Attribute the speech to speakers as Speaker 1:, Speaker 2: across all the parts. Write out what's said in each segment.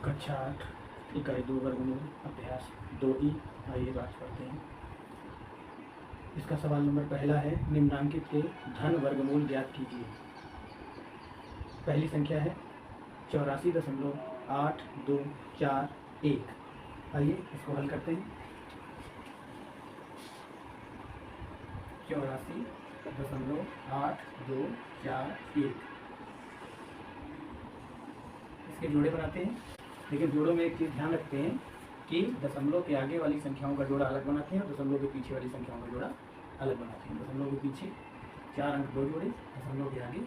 Speaker 1: कक्षा 8 इकाई 2 वर्गमूल अभ्यास 2E। आइए बात करते हैं। इसका सवाल नंबर पहला है, निम्नांकित के धन वर्गमूल ज्ञात कीजिए। पहली संख्या है 84.8241। आइए इसको हल करते हैं। 84.8241 इसके जोड़े बनाते हैं। लेकिन जोड़ों में एक चीज़ ध्यान रखते हैं कि दशमलव के आगे वाली संख्याओं का जोड़ा अलग बनाते हैं और दशमलव के पीछे वाली संख्याओं का जोड़ा अलग बनाते हैं। दशमलव के पीछे 4 अंक 2 जोड़े, दशमलव के आगे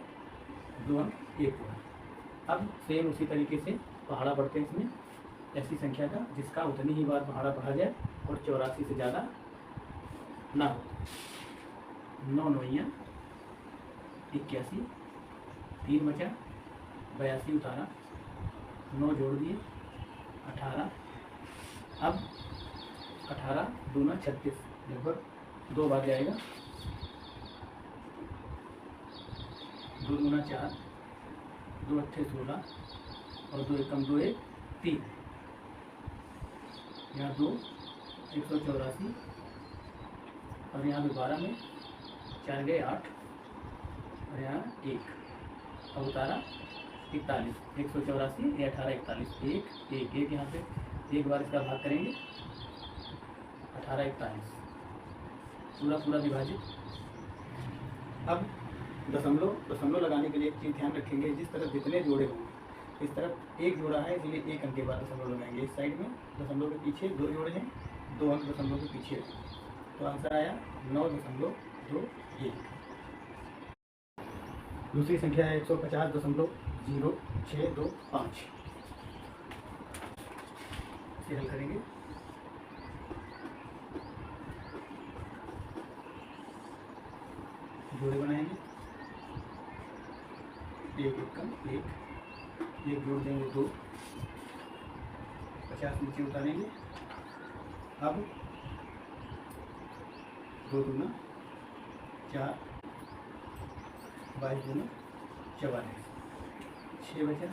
Speaker 1: 2 अंक 1 जोड़ा। अब सेम उसी तरीके से पहाड़ा पढ़ते हैं इसमें, ऐसी संख्या का जिसका उतनी ही बार पहाड़ा पढ़ा जाए और 84 से ज़्यादा ना हो। 9 9 81, 3 बचा, 82 उतारा, 9 जोड़ दिए, 18। अब 18 दूना 36, लगभग 2 बार जाएगा। 2 दूना 4, 2 अट्ठे 16 और 2 एकम 2 1 3। यहाँ 2 184 और यहाँ भी 12 में 4 गए 8 और यहाँ 1 और उतारा 41। 184 या 18 41, 1 1 1 यहाँ पे एक बार इसका भाग करेंगे, 18 41 पूरा विभाजित। अब दशमलव लगाने के लिए एक चीज़ ध्यान रखेंगे, जिस तरफ जितने जोड़े होंगे, इस तरफ एक जोड़ा है इसलिए 1 अंक के बाद दशमलव लगाएंगे। इस साइड में दशमलव के पीछे 2 जोड़े हैं, 2 अंक दशमलव के पीछे हैं, तो आंसर आया 9.21। दूसरी संख्या है 150.0625। इसे हल करेंगे। जोड़े बनाएंगे, 1 एकम 1 जोड़ देंगे 2, 50 नीचे उतारेंगे। अब 2 दूना 4, 22 दूना 44, 6 बचा,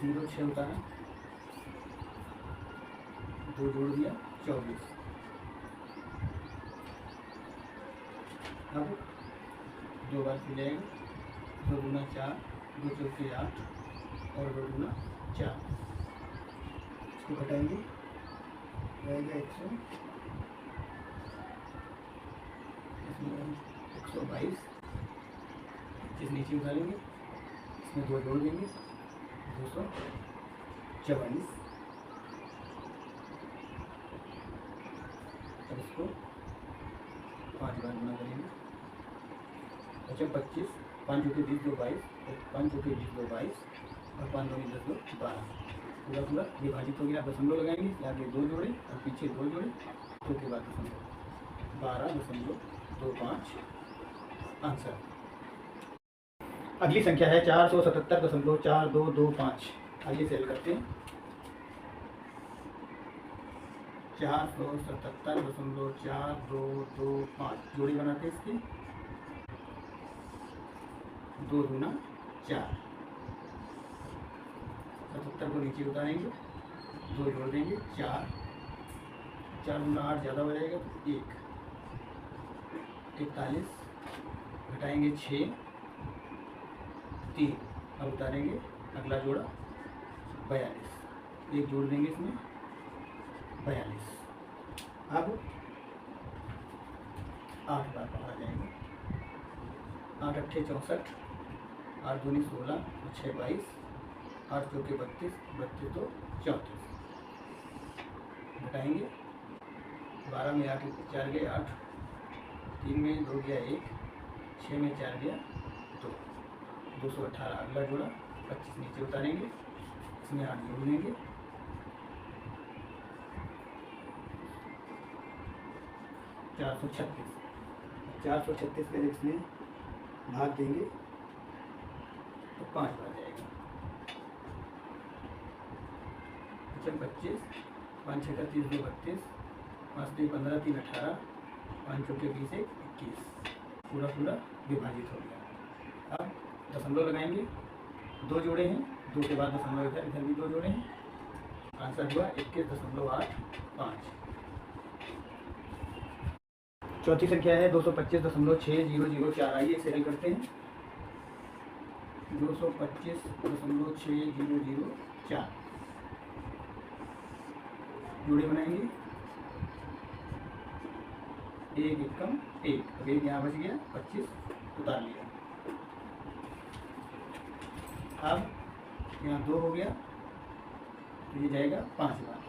Speaker 1: 0 6 उतारा, 2 जोड़ दिया 24। अब 2 बार फिर जाएगा, 2 दूना 4, 2 चौके 8 और 2 दूना 4। इसको घटाएंगे, रहेगा 100, इसमें 122, 25 नीचे उतारेंगे, इसमें 2 जोड़ देंगे, 244। अब इसको 5 बार गुना करेंगे। अच्छा 25, 5 चौके 20 2 22, 5 चौके 20 2 22 और 5 2 10 2 12। पूरा विभाजित हो गया। दशमलव लगाएंगे, आगे 2 जोड़े और पीछे 2 जोड़े, 2 के बाद दशमलव, 12.25 आंसर। अगली संख्या है 477.4225। आइए सेल करते हैं। 477.4225 जोड़ी बनाते हैं इसकी। 2 दूना 4, 77 को नीचे उतारेंगे, 2 जोड़ देंगे 4, 4 दूना 8 ज़्यादा हो जाएगा तो 1, 41 घटाएंगे 6 3। अब उतारेंगे अगला जोड़ा 42, 1 जोड़ देंगे इसमें 42। अब 8 बार पकड़ा जाएगा, 8 अट्ठे 64, 8 दूनी 16 और 6 22, 8 चौके 32, 32 तो 34 घटाएंगे। 12 में 8 4 गए 8, 3 में 2 गया 1, 6 में 4 गया 2, 218। अगला जोड़ा 25 नीचे उतारेंगे, इसमें 8 जोड़ देंगे, 436। 436 का इसमें भाग देंगे तो 5 बार जाएगा। 25, 5 6 30 2 32, 5 3 15 3 18, 5 चौके 20 21। पूरा विभाजित हो गया। अब दशमलव लगाएंगे, दो जोड़े हैं, 2 के बाद दशमलव इधर, इधर भी 2 जोड़े हैं। आंसर हुआ 21.85। चौथी संख्या है 225.6004। आइए इसे हल करते हैं। 225.6004 जोड़े बनाएंगे। 1 एकम 1, अब 1 यहाँ बच गया, 25 उतार लिया। अब यहाँ 2 हो गया तो ये जाएगा 5 बार,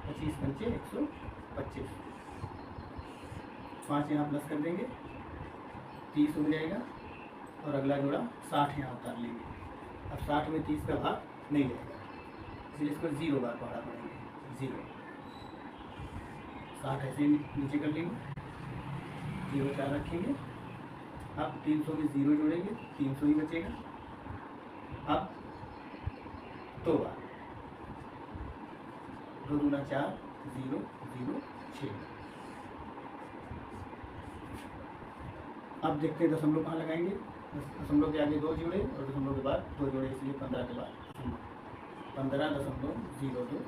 Speaker 1: 25 पंचे 125, 5 यहाँ प्लस कर देंगे, 30 हो जाएगा। और अगला जोड़ा 60 यहाँ उतार लेंगे। अब 60 में 30 का भाग नहीं जाएगा, इसलिए इसको 0 बार पढ़ा पड़ेंगे। 0, 60 ऐसे नीचे कर लेंगे, 0 4 रखेंगे। अब 300 में 0 जोड़ेंगे, 300 ही बचेगा। अब 2 बार, 2 दूना 4, 0 0 6। अब देखते हैं दशमलव कहाँ लगाएंगे। दशमलव के आगे 2 जोड़े और दशमलव के बाद 2 जोड़े, इसलिए 15 के बाद 15.02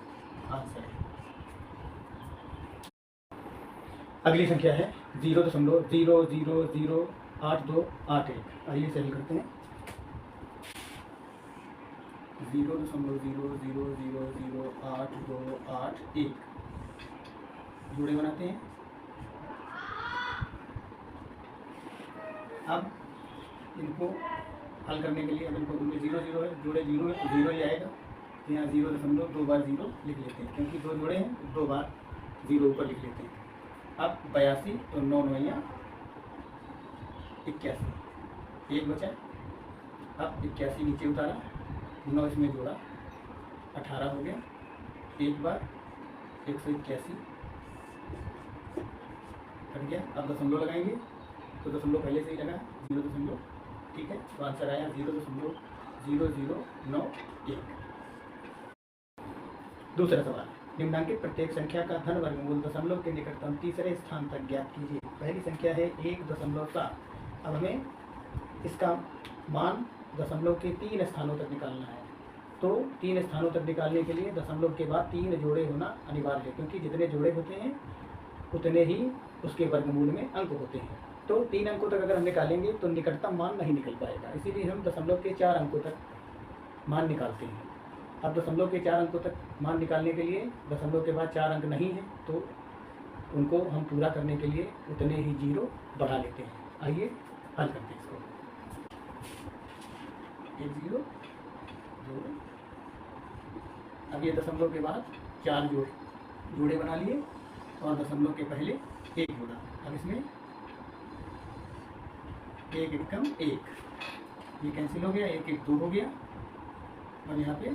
Speaker 1: आंसर है। अगली संख्या है 0.000828। आइए इसे हल करते हैं। 0.000828 जोड़े बनाते हैं। अब इनको हल करने के लिए, अब इनको 0 0 है, जोड़े 0 है तो 0 ही आएगा। तो यहाँ 0.2 बार 0 लिख लेते हैं, क्योंकि 2 जोड़े हैं, 2 बार 0 ऊपर लिख लेते हैं। अब 82 तो 9 9 81, 1 बचा। अब 81 नीचे उतारा, 9 इसमें जोड़ा, 18 हो गया। 1 बार 181 कट गया। अब दशमलव लगाएंगे तो दशमलव पहले से ही लगा 0. ठीक है, तो आंसर आया 0.0091। दूसरा सवाल, निम्नांकित प्रत्येक संख्या का धन वर्गमूल दशमलव के निकटतम तीसरे स्थान तक ज्ञात कीजिए। पहली संख्या है 1.7। अब हमें इसका मान दशमलव के 3 स्थानों तक निकालना है। तो 3 स्थानों तक निकालने के लिए दशमलव के बाद 3 जोड़े होना अनिवार्य है, क्योंकि जितने जोड़े होते हैं उतने ही उसके वर्गमूल में अंक होते हैं। तो 3 अंकों तक अगर हम निकालेंगे तो निकटतम मान नहीं निकल पाएगा, इसीलिए हम दशमलव के 4 अंकों तक मान निकालते हैं। अब दशमलव के 4 अंकों तक मान निकालने के लिए दशमलव के बाद 4 अंक नहीं है, तो उनको हम पूरा करने के लिए उतने ही 0 बढ़ा लेते हैं। आइए हल करते हैं इसको। 1 0 2। अब ये दशमलव के बाद 4 जोड़े बना लिए और दशमलव के पहले 1 जोड़ा। अब इसमें 1 एकम 1, ये कैंसिल हो गया, 1 1 2 हो गया और यहाँ पे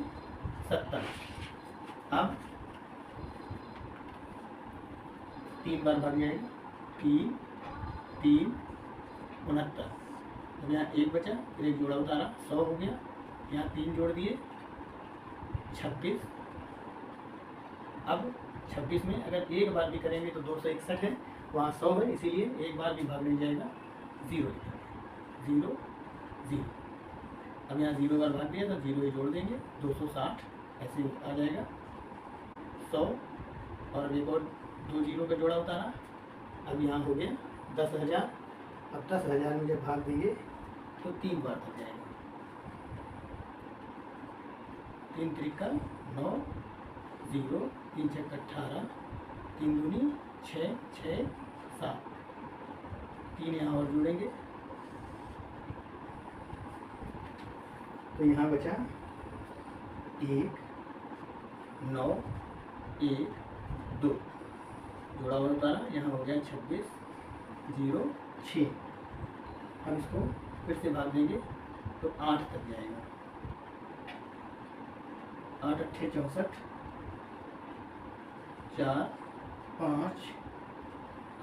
Speaker 1: 70। अब 3 बार भाग जाएगा, 3 3 69। अब यहाँ 1 बचा, फिर 1 जोड़ा उतारा, 100 हो गया। यहाँ 3 जोड़ दिए, 26। अब 26 में अगर 1 बार भी करेंगे तो 261 है, वहाँ 100 है, इसीलिए 1 बार भी भाग नहीं जाएगा, 0 लिखेंगे, 0 0। अब यहाँ 0 बार भाग दिया तो 0 ही जोड़ देंगे, 260 ऐसे आ जाएगा, 100। और एक और 2 0 का जोड़ा उतारा। अब यहाँ हो गया 10,000। अब 10,000 में जब भाग देंगे तो 3 बार तक जाएगा, 3 त्रिका 9 0, 3 छक्का 18, 3 दूनी 6 6 7, 3 यहाँ और जोड़ेंगे तो यहाँ बचा 1 9 1 2, जोड़ा और उतारा, यहाँ हो गया 26 0 6। अब इसको फिर से भाग देंगे तो 8 तक जाएगा, 8 8 64, 4 5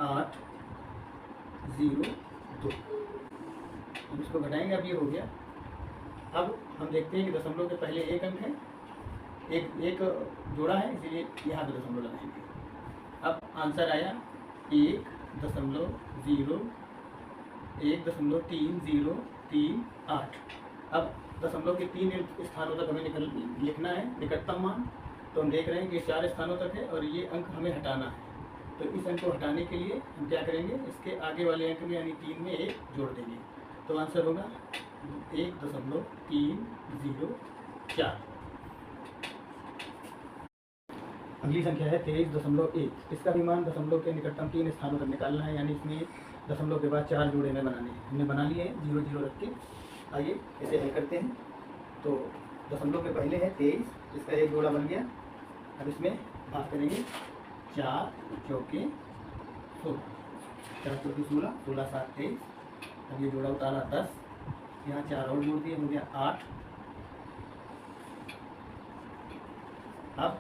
Speaker 1: 8 0 2। अब इसको घटाएंगे, अब ये हो गया। अब हम देखते हैं कि दशमलव के पहले 1 अंक है, एक जोड़ा है, इसीलिए यहाँ पे दशमलव लगाएंगे। अब आंसर आया 1.0 1.3038। अब दशमलव के 3 स्थानों तक हमें लिखना है निकटतम मान। तो हम देख रहे हैं कि 4 स्थानों तक है और ये अंक हमें हटाना है। तो इस अंक को हटाने के लिए हम क्या करेंगे, इसके आगे वाले अंक में यानी 3 में 1 जोड़ देंगे। तो आंसर होगा 1.304। अगली संख्या है 23.1। इसका भी मान दशमलव के निकटतम 3 स्थानों तक निकालना है, यानी इसमें दशमलव के बाद 4 जोड़े में बनाने हैं। हमने बना लिए हैं 0 0 रख के। आइए इसे हल करते हैं। तो दशमलव के पहले है 23, इसका एक जोड़ा बन गया। अब इसमें भाग करेंगे 4 चौके 16, 4 चौके 16, 16 7 23। अब ये जोड़ा उतारा 10, यहाँ 4 और जोड़ दिए, हो गया 8। अब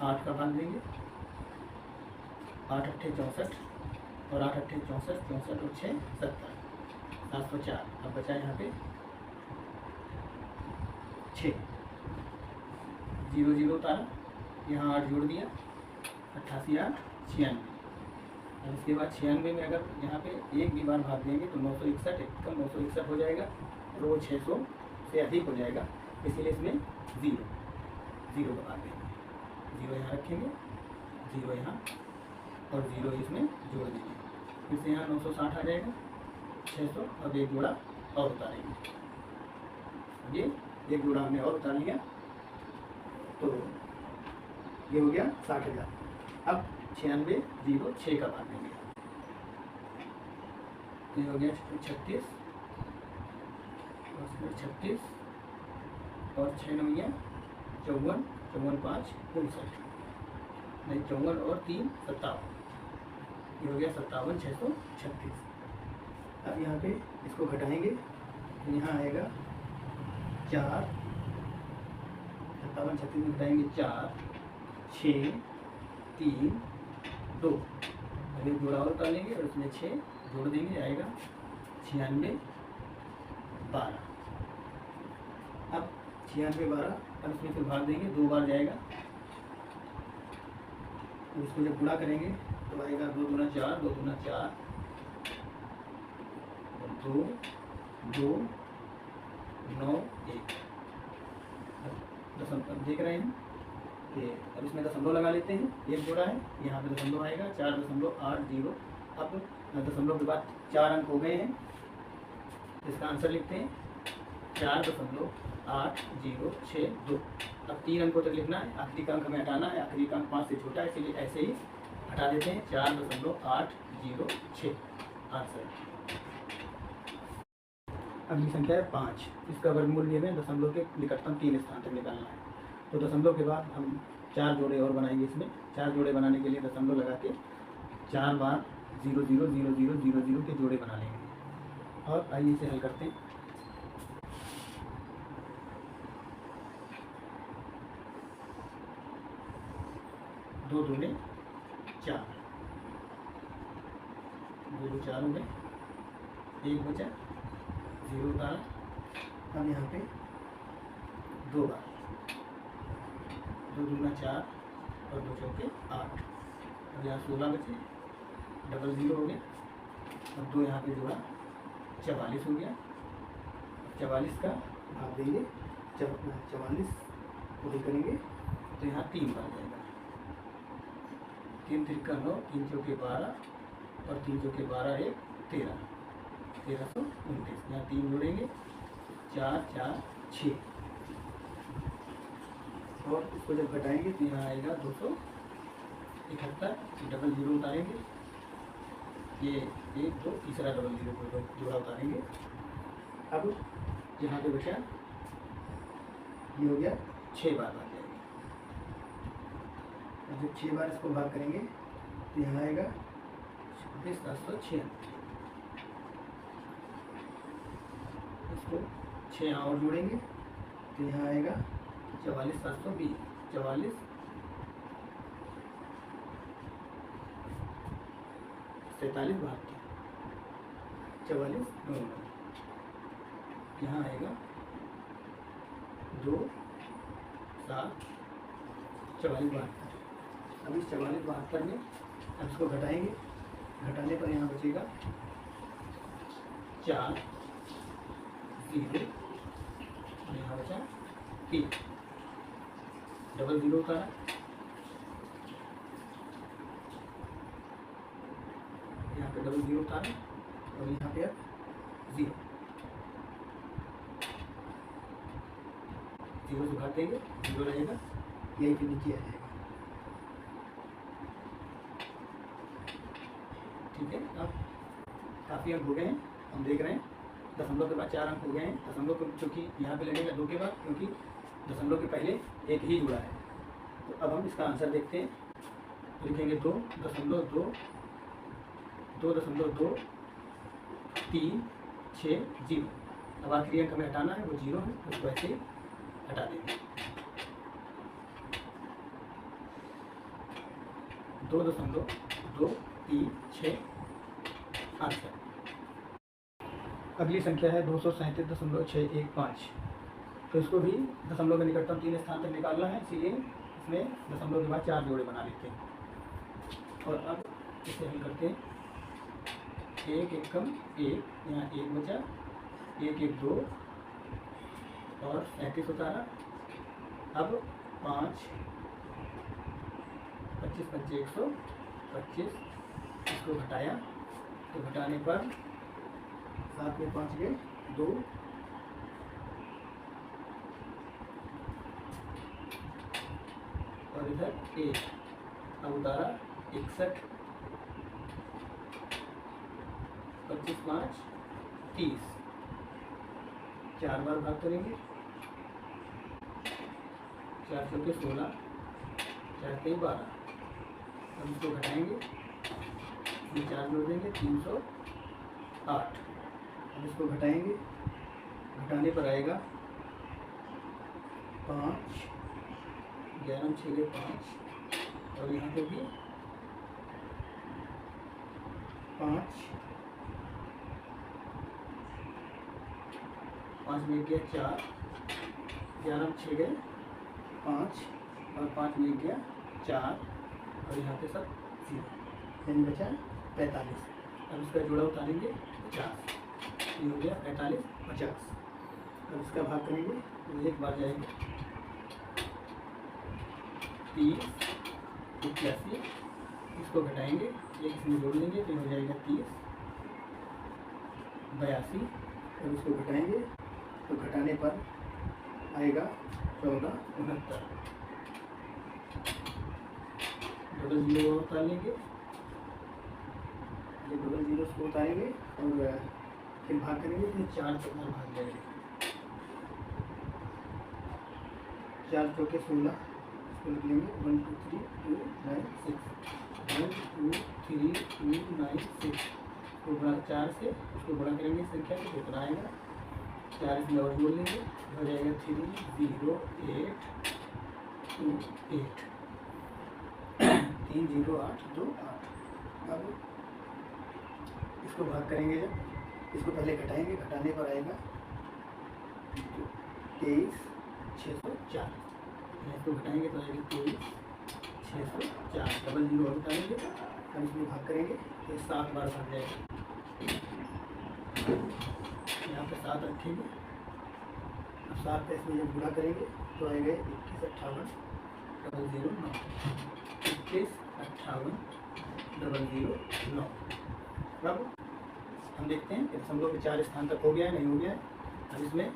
Speaker 1: 8 का भाग देंगे, 8 अट्ठे 64 और 8 अट्ठे 64, 64 और 6 70, 704। अब बचा यहाँ पे 6, 0 0 उतारा, यहाँ 8 जोड़ दिया, 88 8 96। अब इसके बाद 96 में अगर यहाँ पे एक भी बार भाग देंगे तो 961, एक कम 961 हो जाएगा और वो 600 से अधिक हो जाएगा। इसीलिए इसमें 0 0 का भाग देंगे, 0 यहाँ रखेंगे, 0 यहाँ और 0 इसमें जोड़ देंगे। फिर से यहाँ 960 आ जाएगा, 600। अब एक जोड़ा और उतारेंगे, ये एक जोड़ा हमने और उतार लिया, तो ये हो गया 60,000। अब 96 0 6 का भाग देंगे, ये हो गया 36 और 6 नौया 54, 54 5 59, नहीं 54 और 3 57, ये हो गया 57 636। अब यहाँ पे इसको घटाएंगे तो यहाँ आएगा 4, 57 36 में घटाएंगे 4 6 3 2। अब एक जोड़ा और उतारेंगे और उसमें 6 जोड़ देंगे, आएगा 96 12। अब 96 12, अब इसमें फिर भाग देंगे, 2 बार जाएगा। तो इसको जब गुणा करेंगे तो आएगा 2 दूना 4, 2 दूना 4 और 2 2 9 1। दशमलव देख रहे हैं कि अब इसमें दशमलव लगा लेते हैं, एक जोड़ा है, यहाँ पे दशमलव आएगा 4.80। अब दशमलव के बाद 4 अंक हो गए हैं, इसका आंसर लिखते हैं 4.8062। अब 3 अंकों तक लिखना है, आखिरी का अंक हमें हटाना है, आखिरी का अंक 5 से छोटा है, इसलिए ऐसे ही हटा देते हैं 4.806 आंसर। अगली संख्या है 5। इसका वर्गमूल लिए में दशमलव के निकटतम 3 स्थान तक निकालना है। तो दशमलव के बाद हम 4 जोड़े और बनाएंगे। इसमें 4 जोड़े बनाने के लिए दशमलव लगा के 4 बार 0 0 0 0 0 0 के जोड़े बना लेंगे। और आइए इसे हल करते हैं। दो दूने 4, 2 2 4 हो गए, एक बचा, 0 उतारा। अब यहाँ पे 2 बार, 2 दूना 4 और 2 चौके 8। अब यहाँ 16 बचे, डबल 0 हो गया। अब 2 यहाँ पे जोड़ा, 44 हो गया। 44 का भाग देंगे, 44 पूरी करेंगे तो यहाँ 3 बार जाएगा, 3 3 9, 3 चौके 12 और 3 चौके 12 1 13, 1329। यहाँ 3 जोड़ेंगे, 4 4 6 और इसको जब घटाएंगे तो यहाँ आएगा 271, डबल 0 उतारेंगे, ये 1 2 तीसरा डबल 0 को जोड़ा उतारेंगे। अब यहाँ पे बचा, ये हो गया 6 बार भाग जाएगा। जब 6 बार इसको भाग करेंगे तो यहाँ आएगा 796। इसको 6 यहाँ और जोड़ेंगे तो यहाँ आएगा 44 720, 44 47 72, 44 9 यहाँ आएगा 2 7 44 72। अब इस 44 72 में अब इसको घटाएंगे, घटाने पर यहाँ बचेगा 4 0 और यहाँ बचा 1, डबल 0 उतारा, यहाँ पे डबल 0 उतारा और यहाँ पे 0 0 से भाग देंगे, 0 रहेगा, यही पे नीचे आ जाएगा। ठीक है, अब काफ़ी अंक हो गए हैं, हम देख रहे हैं दशमलव के बाद 4 अंक हो गए हैं। दशमलव को चूँकि यहाँ पे लगेगा 2 के बाद, क्योंकि दशमलव के पहले एक ही जुड़ा है। तो अब हम इसका आंसर देखते हैं, लिखेंगे 2.2 2.2 3 6 0। अब आखिरी अंक हमें हटाना है, वो 0 है, तो उसको ऐसे ही हटा देंगे। 2.2 3 6 आंसर। अगली संख्या है 237.615। तो इसको भी दशमलव के निकटतम 3 स्थान तक निकालना है, इसलिए इसमें दशमलव के बाद 4 जोड़े बना लेते हैं। और अब इसे हल करते हैं, 1 1 कम 1, यहाँ 1 बचा, 1 1 2 और 37 उतारा। अब 5 25 25 125, इसको घटाया, तो घटाने पर 7 में 5 गए 2 और इधर 1। अब उतारा 61, 25 5 30, 4 बार भाग करेंगे, 4 चौके 16, 4 तेई 12। अब इसको घटाएंगे, 4 जोड़ देंगे 308। अब इसको घटाएंगे, घटाने पर आएगा 5 11 6 5 और यहाँ पे भी 5 5 में गया 4, 11 6 गए 5 और 5 में गया 4 और यहाँ पे सब 0, यानी बचा 45। अब इसका जोड़ा उतारेंगे 50, ये हो गया 45 50। अब इसका भाग करेंगे तो एक बार जाएंगे 30 81, इसको घटाएंगे, एक इसमें जोड़ लेंगे तो हो जाएगा 30 82। और इसको घटाएंगे तो घटाने पर आएगा 14 69। डबल 0 उतार लेंगे, ये डबल 0 को उतारेंगे और फिर भाग करेंगे, तो 4 से भाग जाएंगे, 4 चौके 16, इसको लिख लेंगे 1 2 3 2 9 6 1 2 3 2 9 6। तो गुणा 4 से उसको गुणा करेंगे संख्या को, कितना आएगा 4 इसमें और जोड़ लेंगे, हो जाएगा 3 0 8 2 8 3 0 8 2 8। अब इसको भाग करेंगे, जब इसको पहले घटाएंगे, घटाने पर आएगा 23 604। इसको घटाएंगे तो आएगा 23 604। डबल 0 और उतारेंगे, अब इसमें भाग करेंगे तो 7 बार भाग जाएगा, यहाँ पे 7 रखेंगे। अब 7 पे इसमें जब गुणा करेंगे तो आएगा 21 58 00 9, 21 58 00 9। अब हम देखते हैं दशमलव के 4 स्थान तक हो गया है, नहीं हो गया है। अब इसमें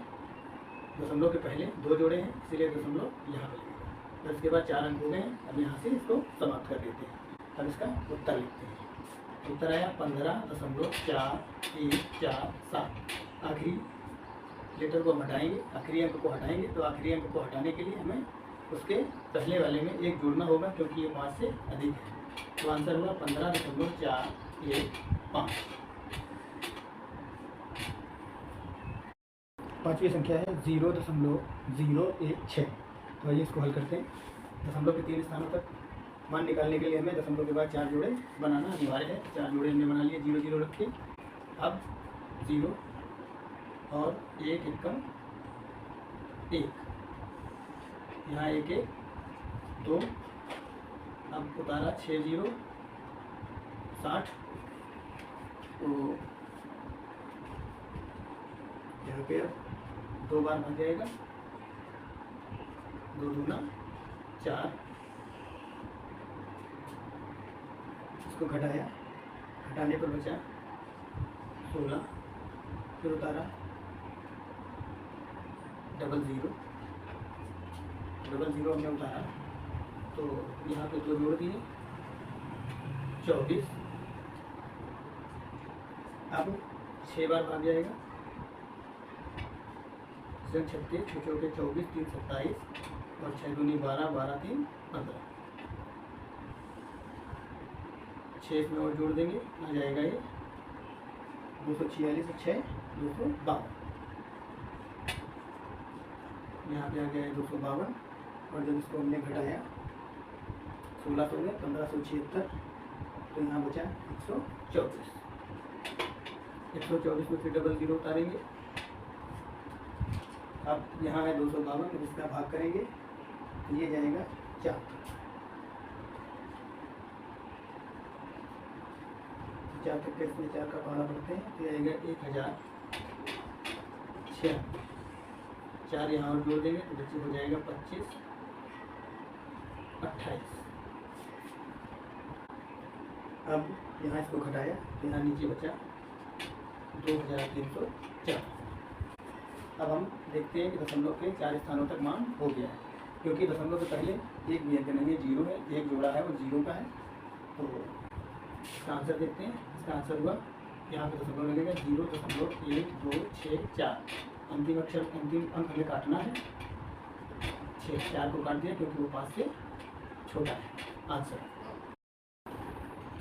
Speaker 1: दशमलव के पहले 2 जोड़े हैं, इसीलिए दशमलव यहाँ पर लगेगा। तो इसके बाद 4 अंक हो गए हैं, अब यहाँ से इसको समाप्त कर देते हैं। अब इसका उत्तर लिखते हैं। उत्तर आया 15.4147। आखिरी लेटर को हम हटाएंगे, आखिरी अंक को हटाएंगे, तो आखिरी अंक को हटाने के लिए हमें उसके पहले वाले में 1 जोड़ना होगा, क्योंकि ये 5 से अधिक है। तो आंसर हुआ 15.415। पांचवी संख्या है 0.016। तो आइए इसको हल करते हैं। दशमलव के 3 स्थानों तक मान निकालने के लिए हमें दशमलव के बाद 4 जोड़े बनाना अनिवार्य है। 4 जोड़े हमने बना लिए, 0 0 रखे। अब 0 और 1 1 कम 1, यहाँ 1 1 2। अब उतारा 6 0 60, तो पे अब 2 बार भाग जाएगा, 2 दूना 4, इसको घटाया, घटाने पर बचा 16, फिर उतारा 00, हमने उतारा तो यहाँ पे 2 जोड़ दिए 24, अब 6 बार भाग जाएगा, 36, 6 चौके 24, 3 27 और 6 दूनी 12, 12 3 15, 6 इसमें और जोड़ देंगे, आ जाएगा ये 246 और 6 252, यहाँ पे आ गया है 252 और जब इसको हमने घटाया 1600 में 1576 तो यहाँ बचा 124 में फिर 00 उतारेंगे। अब यहाँ है 252, तो इसका भाग करेंगे तो ये जाएगा 4, 4 तक के इसमें 4 का पहाड़ा पढ़ते हैं तो आएगा 1006, 4 यहाँ और जोड़ देंगे तो बच्चे हो जाएगा 25, 28। अब यहाँ इसको घटाया तो यहाँ नीचे बचा 2304। अब हम देखते हैं कि दशमलव के 4 स्थानों तक मान हो गया है, क्योंकि दशमलव के पहले एक व्यंजन नहीं है, 0 है, एक जोड़ा है वो 0 का है। तो इसका आंसर देखते हैं। इसका आंसर हुआ, यहाँ पे दशमलव लगेगा 0.1264, अंतिम अक्षर अंतिम अंक हमें काटना है, 4 को काट दिया क्योंकि वो 5 से छोटा है। आंसर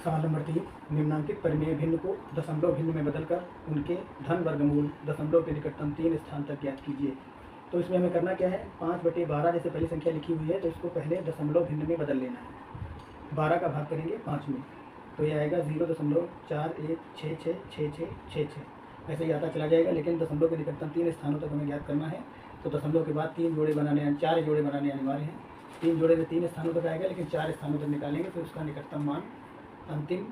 Speaker 1: सवाल नंबर 3, निम्नांकित परिमेय भिन्न को दशमलव भिन्न में बदलकर उनके धन वर्गमूल दशमलव के निकटतम 3 स्थान तक ज्ञात कीजिए। तो इसमें हमें करना क्या है, 5/12 जैसे पहली संख्या लिखी हुई है तो इसको पहले दशमलव भिन्न में बदल लेना है। 12 का भाग करेंगे 5 में तो ये आएगा 0.41666666, ऐसे ही आता चला जाएगा। लेकिन दशमलव के निकटतम 3 स्थानों तक हमें ज्ञात करना है तो दशमलव के बाद 4 जोड़े बनाने अनिवार्य हैं। 3 जोड़े में 3 स्थानों तक आएगा, लेकिन 4 स्थानों तक निकालेंगे तो उसका निकटतम मान अंतिम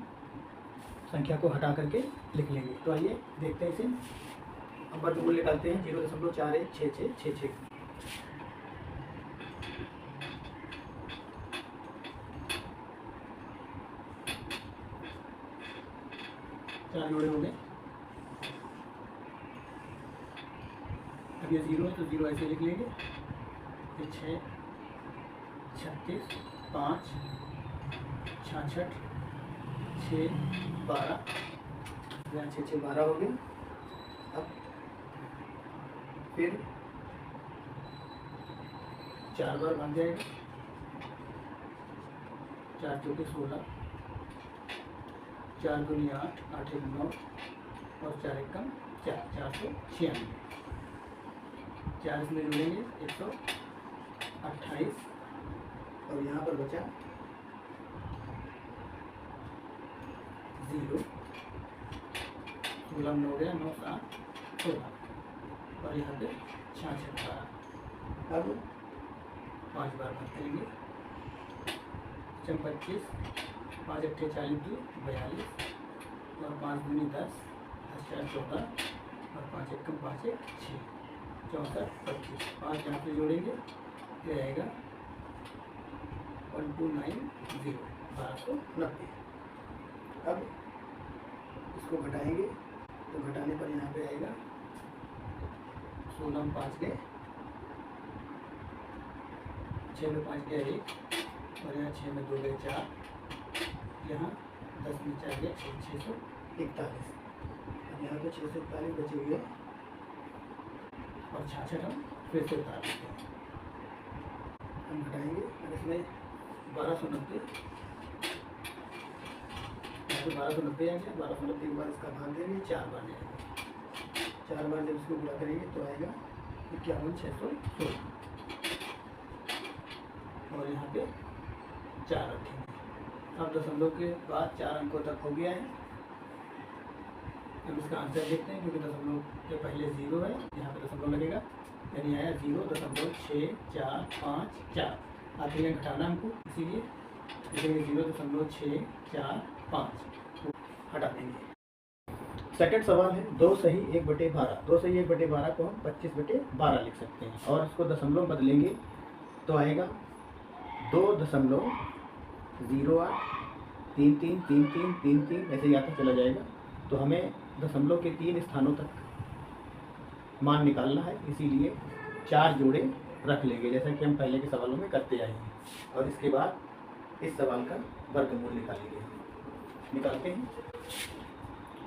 Speaker 1: संख्या को हटा करके लिख लेंगे। तो आइए देखते हैं इसे। हम वर्गमूल निकालते हैं 0.416666। 4 जोड़े हो गए। अब ये 0 है तो 0 ऐसे लिख लेंगे, फिर 6, 36, 5, 66, 6, 12, यहाँ 6, 6, 12 हो गए। अब फिर 4 बार बन जाएगा, 4 चौके 16, 4 दूनी 8, 8 1 9 और 4 1 4, 496। 4 इसमें जोड़ेंगे 128 और यहाँ पर बचा 0, 16 में हो गया 9 7 16 और यहाँ पे 66 12। अब 5 बार भाग करेंगे, 25, 5 अट्ठे 40 42 और 5 दूनी 10, 10 4 14 और 5 1 5 1 6, 64 25। 5 यहाँ पे जोड़ेंगे तो आएगा 1290, 1290। अब इसको घटाएंगे तो घटाने पर यहाँ पे आएगा 16 में 5 गए, 6 में 5 गया 1 और यहाँ 6 में 2 गए 4, यहाँ 10 में 4 गए 641। अब यहाँ पे 641 बचे हुए और 66 हम फिर से उतार देते हैं। हम घटाएंगे और इसमें 1290, यहाँ पे 1290 आ गया। 1290 के बाद इसका भाग देंगे, 4 बार जाएंगे। 4 बार जब इसको गुणा करेंगे तो आएगा 51616 और यहाँ पे 4 रखेंगे। अब दशमलव के बाद 4 अंकों तक हो गया है। अब इसका आंसर देखते हैं, क्योंकि दशमलव के पहले 0 है, यहाँ पे दशमलव लगेगा, यानी आया 0.6454। आखिर में घटाना हमको, इसीलिए लिखेंगे 0.6445 हटा देंगे। सेकंड सवाल है 2 सही 1/12। 2 सही 1/12 को हम 25/12 लिख सकते हैं और इसको दशमलव बदलेंगे तो आएगा 2.08333333 ऐसे ही आता चला जाएगा। तो हमें दशमलव के 3 स्थानों तक मान निकालना है, इसीलिए 4 जोड़े रख लेंगे जैसा कि हम पहले के सवालों में करते आए हैं। और इसके बाद इस सवाल का वर्गमूल निकालेंगे। निकालते हैं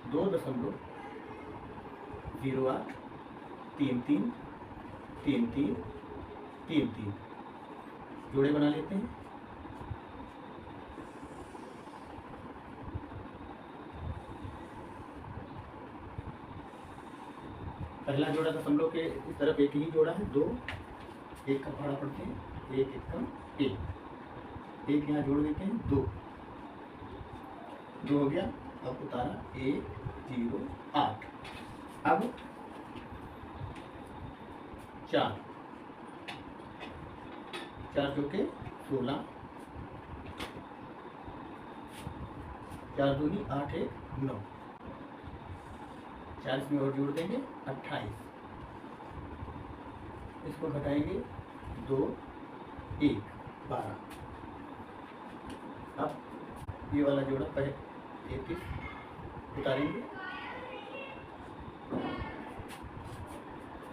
Speaker 1: 2.08333333 जोड़े बना लेते हैं। पहला जोड़ा दशमलव के इस तरफ एक ही जोड़ा है, 2 एक का भाड़ा पढ़ते हैं, 1 1 कम 1 यहाँ जोड़ देते हैं, 2 हो गया। अब उतारा 1 0 8। अब 4 जो के 16, 4 दूनी 8 1 9, 4 इसमें और जोड़ देंगे 28। इसको घटाएंगे 2 1 12। अब ये वाला जोड़ा 33 उतारेंगे।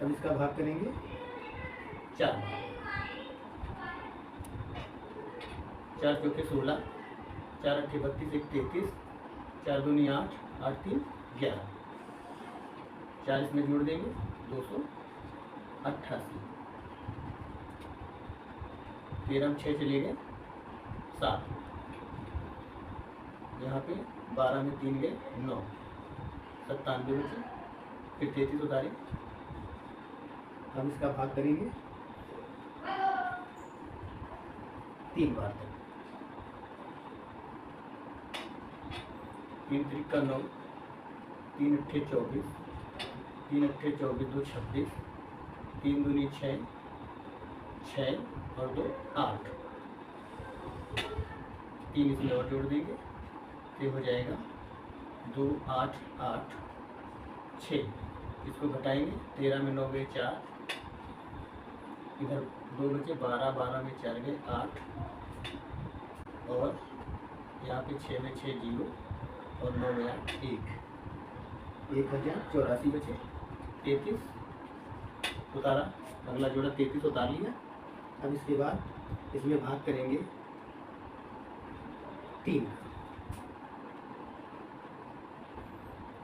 Speaker 1: अब इसका भाग करेंगे 4 जो के 16, 4 8 32 1 33, 4 दूनी 8 8 3 11, 4 इसमें जोड़ देंगे 288। 13 में 6 चले गए 7, यहाँ पे 12 में 3 गए 9, 97 बचे। फिर 33 उतारे। हम इसका भाग करेंगे 3 बार तक। 3 3 का 9, 3 8 24, 3 8 24 2 26, 3 दूनी 6 और 2 8, 3 इसमें और जोड़ देंगे तो हो जाएगा 2 8 8 6। इसको घटाएंगे, 13 में 9 गए 4, इधर 2 बचे 12, 12 में 4 गए 8, और यहाँ पे 6 में 6 0 और 9 में 8 1, 1084 बचे। 33 उतारा, अगला जोड़ा 33 उतार लिया। अब इसके बाद इसमें भाग करेंगे 3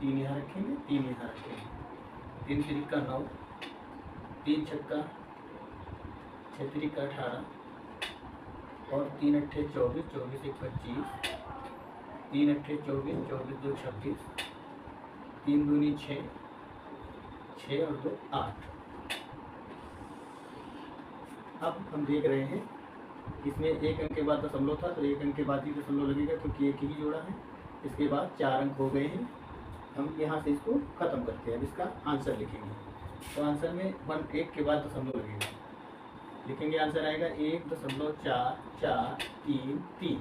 Speaker 1: यहाँ रखेंगे, 3 यहाँ रखेंगे। 3 3 का 9, 3 छक्का 6 3 का 18, और 3 8 24 24 1 25, 3 8 24 24 2 26, 3 दूनी 6 और 2 8। अब हम देख रहे हैं इसमें 1 अंक के बाद दशमलव था, तो 1 अंक के बाद ही दशमलव लगेगा क्योंकि एक ही जोड़ा है। इसके बाद 4 अंक हो गए हैं। हम यहाँ से इसको ख़त्म करते हैं। अब इसका आंसर लिखेंगे, तो आंसर में 1 के बाद दशमलव लगेगा। लिखेंगे, आंसर आएगा 1.4433।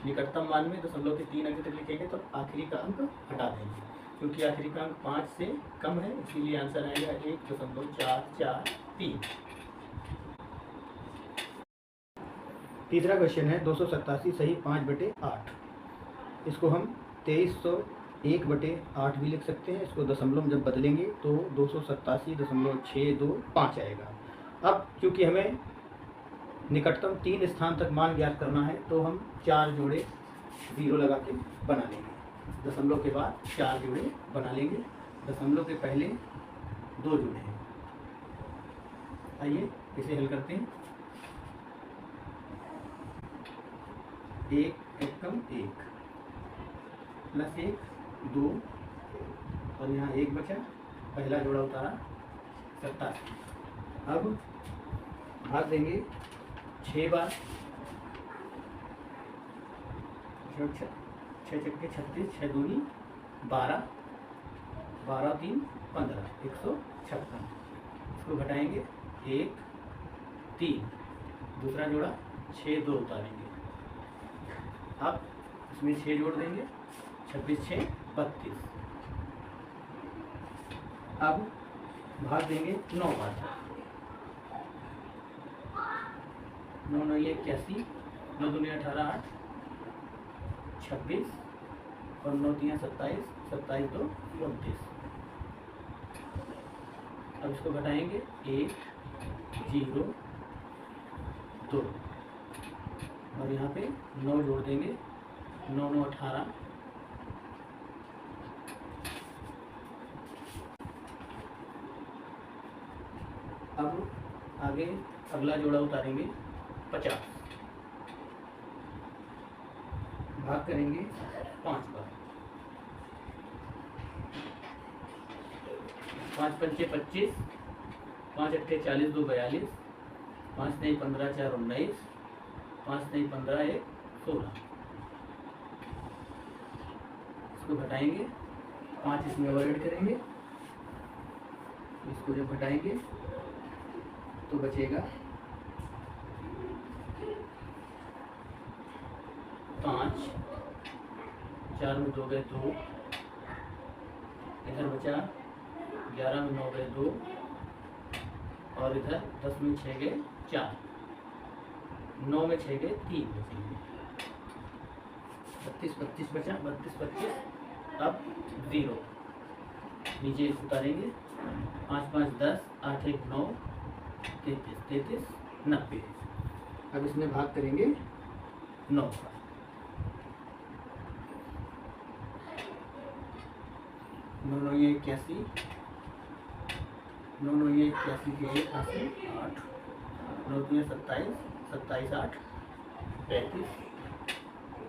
Speaker 1: निकटतम मान में दशमलव के 3 अंक तक लिखेंगे तो आखिरी का अंक हटा देंगे, क्योंकि आखिरी का अंक 5 से कम है, इसीलिए आंसर आएगा 1.443। तीसरा क्वेश्चन है 287 सही 5/8। इसको हम 2301/8 भी लिख सकते हैं। इसको दशमलव जब बदलेंगे तो 287.625 आएगा। अब क्योंकि हमें निकटतम 3 स्थान तक मान ज्ञात करना है तो हम 4 जोड़े 0 लगा के बना लेंगे। दशमलव के बाद 4 जोड़े बना लेंगे। दशमलव के पहले 2 जोड़े हैं। आइए इसे हल करते हैं। 1 1 कम 1 प्लस 1 2, और यहाँ 1 बचा, पहला जोड़ा उतारा 27। अब भाग देंगे 6 बार, 6 छक्के 36, 6 दूनी 12, 12 3 15, 156। इसको घटाएंगे 1 3, दूसरा जोड़ा 6 2 उतारेंगे। अब इसमें 6 जोड़ देंगे, 26 6 32, अब भाग देंगे 9 बार। 9 9 ये 81, 9 दूनी 18 8 26 और 9 3 27, 27 2 29। अब इसको घटाएंगे 1 0 2 और यहाँ पे 9 जोड़ देंगे, 9 9 18। अब आगे अगला जोड़ा उतारेंगे 50, भाग करेंगे 5 बार। 5 पंचे 25, 5 अट्ठे 40 2 42, 5 नहीं 15 4 19, 5 नहीं 15 1 16। इसको घटाएंगे, 5 इसमें और ऐड करेंगे। इसको जब घटाएंगे तो बचेगा 5, 4 में 2 गए 2, इधर बचा 11 में 9 गए 2 और इधर 10 में 6 गए 4, 9 में 6 गए 3 बचेंगे। 32 25 बचा, 32 25। अब 0 नीचे उतारेंगे, 5 5 10, 8 1 9, 33 33 90। अब इसमें भाग करेंगे 9 का। 9 9 ये 81, 9 9 ये 81 के 88 8, 9 3 27, 27 8 35,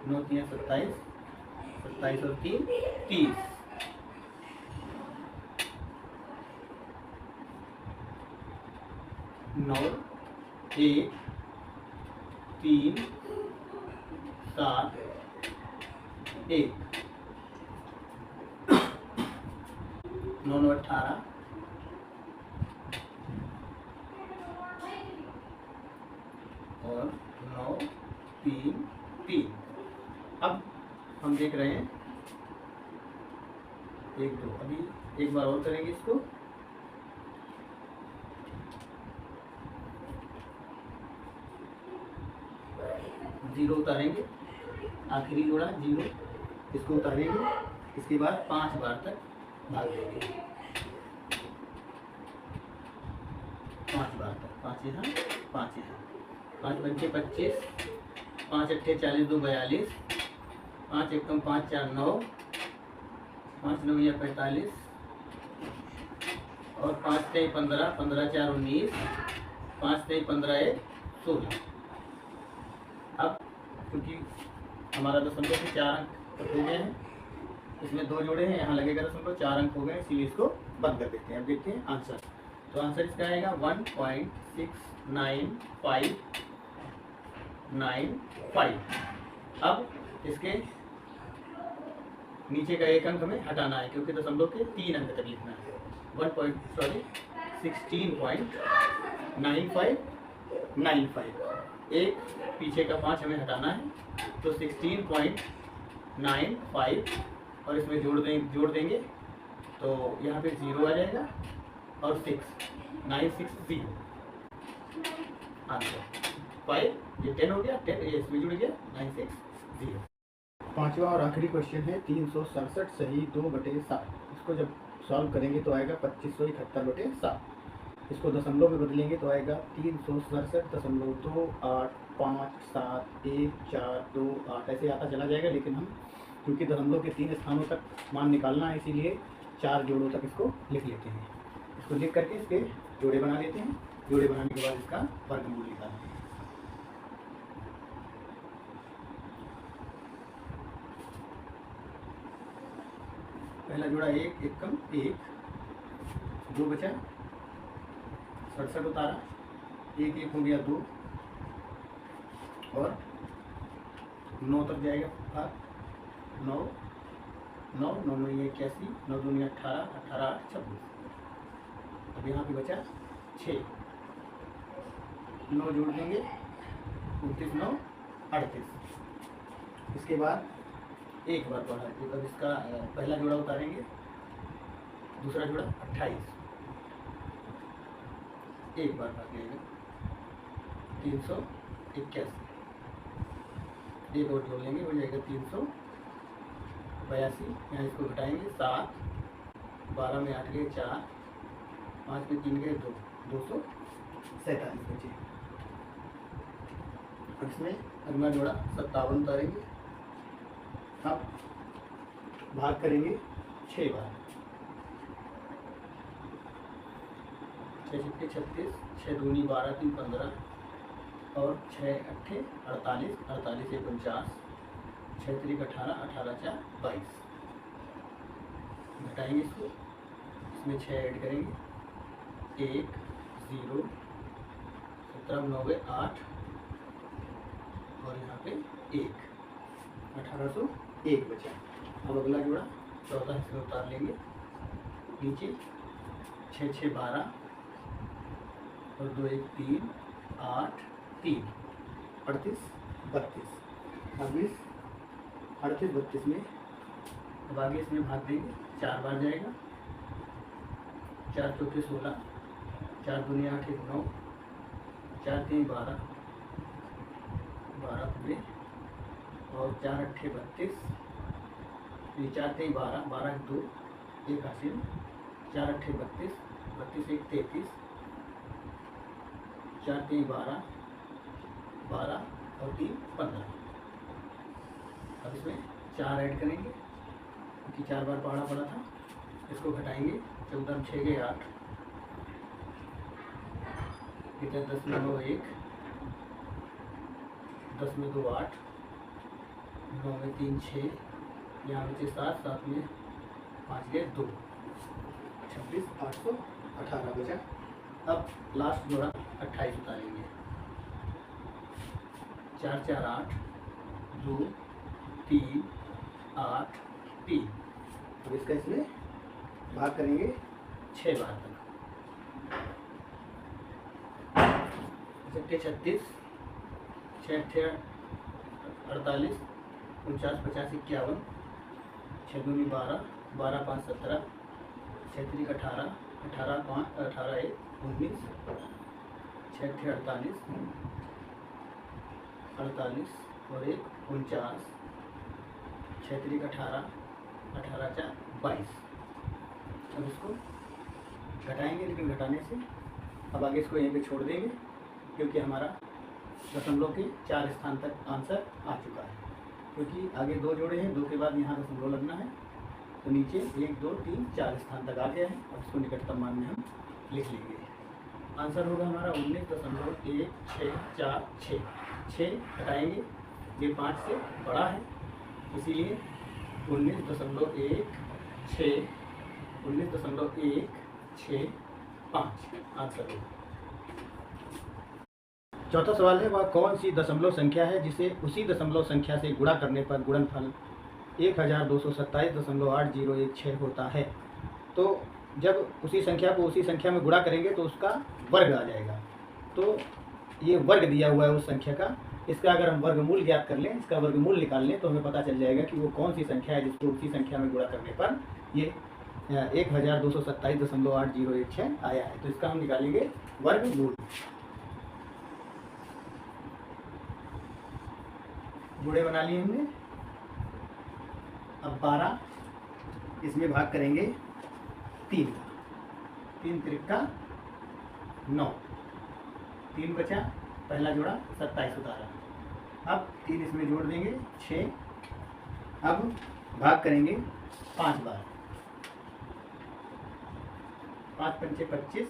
Speaker 1: 9 3 27, 27 और 3 30। 9 1 3 7 1, 9 9 18 और 9 3 3। अब हम देख रहे हैं 1 2। अभी एक बार और करेंगे इसको। जीरो उतारेंगे, आखिरी जोड़ा 0, इसको उतारेंगे। इसके बाद 5 बार तक भाग देंगे, 5 बार तक, 5 यहाँ 5 यहाँ। 5 पंचे 25, 5 अट्ठे 40 2 42, 5 1 5 4 9, 5 9 या 45 और 5 3 15, 15 4 19, 5 3 15 1 16। अब क्योंकि हमारा दशमलव के 4 अंक हो गए हैं, इसमें 2 जोड़े हैं, यहाँ लगेगा दशमलव 4 अंक हो गए, इसीलिए इसको बंद कर देते हैं। अब देखते हैं आंसर। तो आंसर इसका आएगा 1.6995। अब इसके नीचे का 1 अंक हमें हटाना है, क्योंकि दशमलव के 3 अंक तक लिखना है। 16.9595। एक पीछे का 5 हमें हटाना है, तो 16.95 और इसमें जोड़ देंगे तो यहाँ पे 0 आ जाएगा और 6 960 आंसर। 5 ये 10 हो गया, 10 ये इसमें जुड़ गया 960। पांचवा और आखिरी क्वेश्चन है 367 सही 2/7। इसको जब सॉल्व करेंगे तो आएगा 2571/7। इसको दशमलव में बदलेंगे तो आएगा 367.28571428 ऐसे आता चला जाएगा। लेकिन हम क्योंकि दशमलव के 3 स्थानों तक मान निकालना है, इसीलिए 4 जोड़ों तक इसको लिख लेते हैं। इसको लिख करके इसके जोड़े बना लेते हैं। जोड़े बनाने के बाद इसका वर्गमूल निकालते हैं। पहला जोड़ा 1 1 कम 1, 2 बचा, 67 उतारा, 1 1 हो गया 2 और 9 तक जाएगा भाग। 9 9 9 9 81, 9 2 18, 18 8 26। अब यहाँ पे बचा 6, 9 जोड़ देंगे, 29 9 38। इसके बाद एक बार बढ़ा, अब इसका पहला जोड़ा उतारेंगे, दूसरा जोड़ा 28, एक बार भाग जाएगा 381, एक और जोड़ लेंगे, हो जाएगा 382। यहाँ इसको घटाएंगे 7, 12 में 8 गए 4, 5 में 3 गए 2, 247 बचे। इसमें अगला जोड़ा 57 उतारेंगे। अब भाग करेंगे 6 बार, 6 छक्के 36, 6 दूनी 12, 3 15 और 6 अट्ठे 48, 48 एक 49, 6 त्रिक 18, 18 4 22। घटाएंगे इसको, इसमें 6 ऐड करेंगे 1 0, 17 9 8 और यहाँ पे 1, 1801 बचा। अब अगला जोड़ा 14 इसमें उतार लेंगे, नीचे 6 6 12 और 2 1 3 8 3, 38 32। अब इस 38 32 में अब आगे इसमें भाग देंगे, 4 बार जाएगा, 4 चौके 16, 4 दूनी 8 1 9, 4 3 12, 12 पूरे और 4 अट्ठे 32, 4 3 12, 12 2 1 हासिल, 4 अट्ठे 32, 32 1 33, 4 3 12, 12 और 3 15। अब इसमें 4 ऐड करेंगे क्योंकि 4 बार पढ़ा पड़ा था, इसको घटाएंगे, 14 में 6 गए 8, कितना 10 में 9 1, 10 में 2 8, 9 में 3 6, यहाँ बचे 7, 7 में 5 गए 2, 26 818 बचा। अब लास्ट जोड़ा 28 उतारेंगे, 4 4 8 2 3 8 3। अब इसका इसमें भाग करेंगे 6 बार तक, 36, 6 अट्ठे 48, 49 50 51, 6 दूनी 12, 12 5 17, 6 त्रिक 18, 18 5 18 1 19, 6 अट्ठे 48, 48 और 1 49, 6 त्रिक 18, 18 4 22। अब इसको घटाएंगे, लेकिन घटाने से अब आगे इसको यहीं पे छोड़ देंगे क्योंकि हमारा दशमलव के 4 स्थान तक आंसर आ चुका है। क्योंकि आगे 2 जोड़े हैं, 2 के बाद यहाँ दशमलव लगना है, तो नीचे 1 2 3 4 स्थान तक आ गया है। अब इसको निकटतम मान में हम लिख लेंगे। आंसर होगा हमारा 19.164 6 हटाएंगे, ये 5 से बड़ा है, इसीलिए 19.165 आंसर होगा। चौथा सवाल है, वह कौन सी दशमलव संख्या है जिसे उसी दशमलव संख्या से गुणा करने पर गुणनफल 1227.801 होता है। तो जब उसी संख्या को उसी संख्या में गुणा करेंगे तो उसका वर्ग आ जाएगा। तो ये वर्ग दिया हुआ है उस संख्या का, इसका अगर हम वर्गमूल ज्ञात कर लें, इसका वर्गमूल निकाल लें तो हमें पता चल जाएगा कि वो कौन सी संख्या है जिसको उसी संख्या में गुणा करने पर ये 1227.801 आया है। तो इसका हम निकालेंगे वर्गमूल। जोड़े बना लिए हमने। अब 12 इसमें भाग करेंगे 3 का, 3 त्रिका 9, 3 बचा, पहला जोड़ा 27 उतारा। अब 3 इसमें जोड़ देंगे 6। अब भाग करेंगे 5 बार, 5 पंचे 25,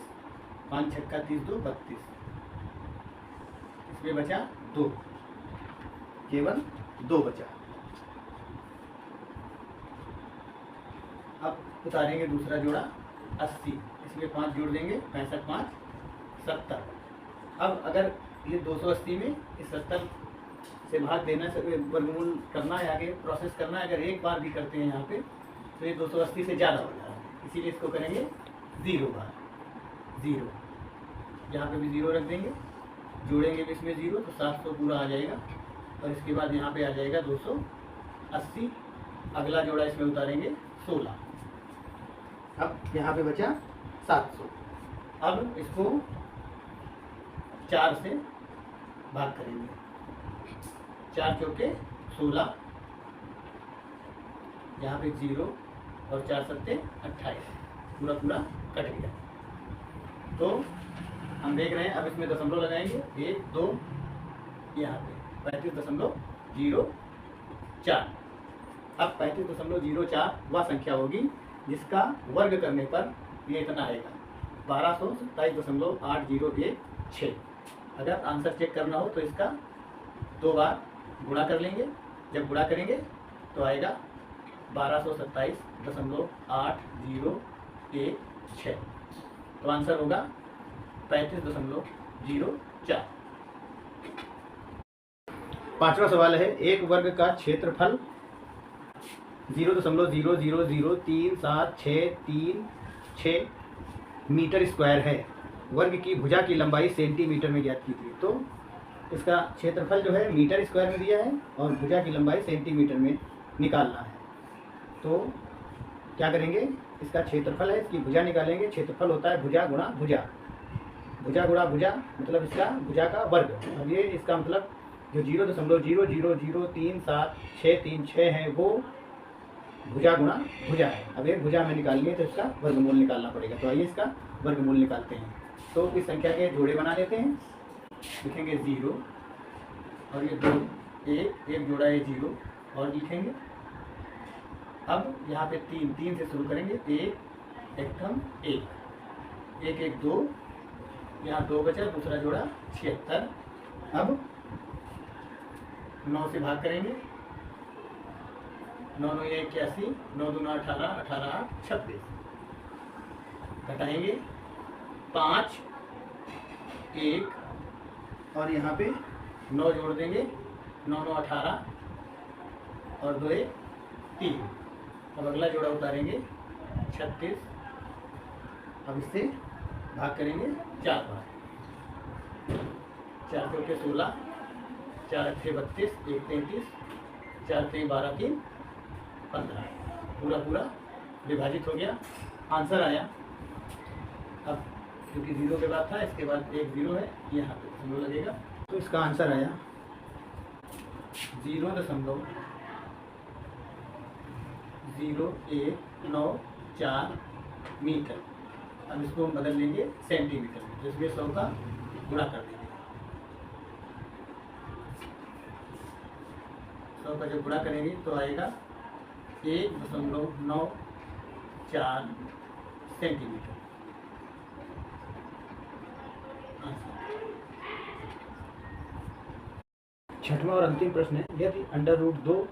Speaker 1: 5 छक्का 30 2 32, इसमें बचा 2, केवल 2 बचा। अब उतारेंगे दूसरा जोड़ा 80, इसमें 5 जोड़ देंगे, 65 5 70। अब अगर ये 280 में इस 70 से भाग देना से वर्गमूल करना है, आगे प्रोसेस करना है, अगर एक बार भी करते हैं यहाँ पे तो ये 280 से ज़्यादा हो जा रहा है, इसीलिए इसको करेंगे 0 बार। 0 यहाँ पे भी 0 रख देंगे, जोड़ेंगे भी इसमें 0 तो 700 पूरा आ जाएगा। और इसके बाद यहाँ पे आ जाएगा 280। अगला जोड़ा इसमें उतारेंगे 16, अब यहाँ पे बचा 700। अब इसको 4 से भाग करेंगे, 4 चौके 16, यहाँ पे 0 और 4 सत्ते 28, पूरा पूरा कट गया। तो हम देख रहे हैं, अब इसमें दशमलव लगाएंगे 1 2, यहाँ पे 35.04। अब 35.04 वह संख्या होगी जिसका वर्ग करने पर ये इतना आएगा 1227.8016। अगर आंसर चेक करना हो तो इसका 2 बार गुणा कर लेंगे, जब गुणा करेंगे तो आएगा 1227.8016। तो आंसर होगा 35.04। पांचवा सवाल है, एक वर्ग का क्षेत्रफल 0.0003763 मीटर स्क्वायर है। वर्ग की भुजा की लंबाई सेंटीमीटर में ज्ञात कीजिए। तो इसका क्षेत्रफल जो है मीटर स्क्वायर में दिया है और भुजा की लंबाई सेंटीमीटर में निकालना है। तो क्या करेंगे, इसका क्षेत्रफल है, इसकी भुजा निकालेंगे। क्षेत्रफल होता है भुजा गुणा भुजा, भुजा गुणा भुजा, मतलब इसका भुजा का वर्ग। अब ये इसका मतलब जो 0.0003763 है वो भुजा गुणा भुजा है। अब ये भुजा में निकालनी है तो इसका वर्गमूल निकालना पड़ेगा। तो आइए इसका वर्गमूल निकालते हैं। तो इस संख्या के जोड़े बना लेते हैं, लिखेंगे 0 और ये 2, एक जोड़ा है 0 और लिखेंगे। अब यहाँ पे 3 से शुरू करेंगे, 1 एकम 1, 1 1 2, यहाँ 2 बचा, दूसरा जोड़ा 76। अब 9 से भाग करेंगे, 9 9 81, 9 2 18, 18 8 26। घटाएंगे 5 1 और यहाँ पे 9 जोड़ देंगे, 9 9 18 और 2 1 3। अब अगला जोड़ा उतारेंगे 36। अब इससे भाग करेंगे 4 बार, 4 चौके 16, 4 अट्ठे 32, 1 33, 4 3 12 3 15। पूरा पूरा विभाजित हो गया, आंसर आया। अब क्योंकि 0 के बाद था, इसके बाद एक 0 है, यहाँ पे दशमलव लगेगा। तो इसका आंसर आया 0.00194 मीटर। अब इसको बदल लेंगे सेंटीमीटर में, तो इसमें 100 का गुणा कर देंगे। 100 का जब गुणा करेंगे तो आएगा 1.94 सेंटीमीटर। छठवां और अंतिम प्रश्न है, यदि √2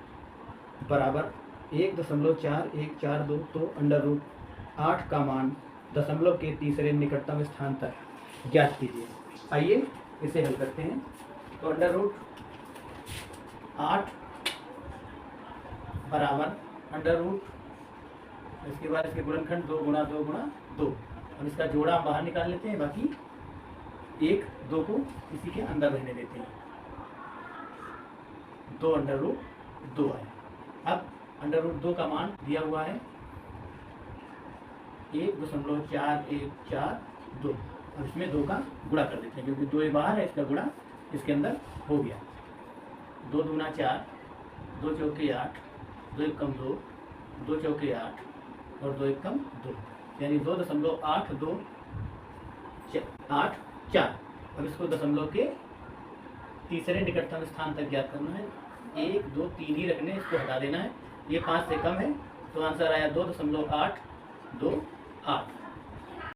Speaker 1: बराबर 1.4142 तो √8 का मान दशमलव के तीसरे निकटतम स्थान तक ज्ञात कीजिए। आइए इसे हल करते हैं। तो √8 बराबर इसके बाद इसके गुणनखंड 2 गुणा 2 गुणा 2। अब इसका जोड़ा हम बाहर निकाल लेते हैं, बाकी 1 2 को इसी के अंदर रहने देते हैं। 2 √2 है। अब √2 का मान दिया हुआ है 1.4142। अब इसमें 2 का गुणा कर देते हैं, क्योंकि 2 बाहर है, इसका गुणा इसके अंदर हो गया। 2 दूना 4, 2 चौके 8, 2 एकम 2, 2 चौके 8 और 2 एकम 2, यानी 2.8284। अब इसको दशमलव के तीसरे निकटतम स्थान तक ज्ञात करना है। 1 2 3 ही रखने, इसको हटा देना है। ये 5 से कम है, तो आंसर आया 2.828।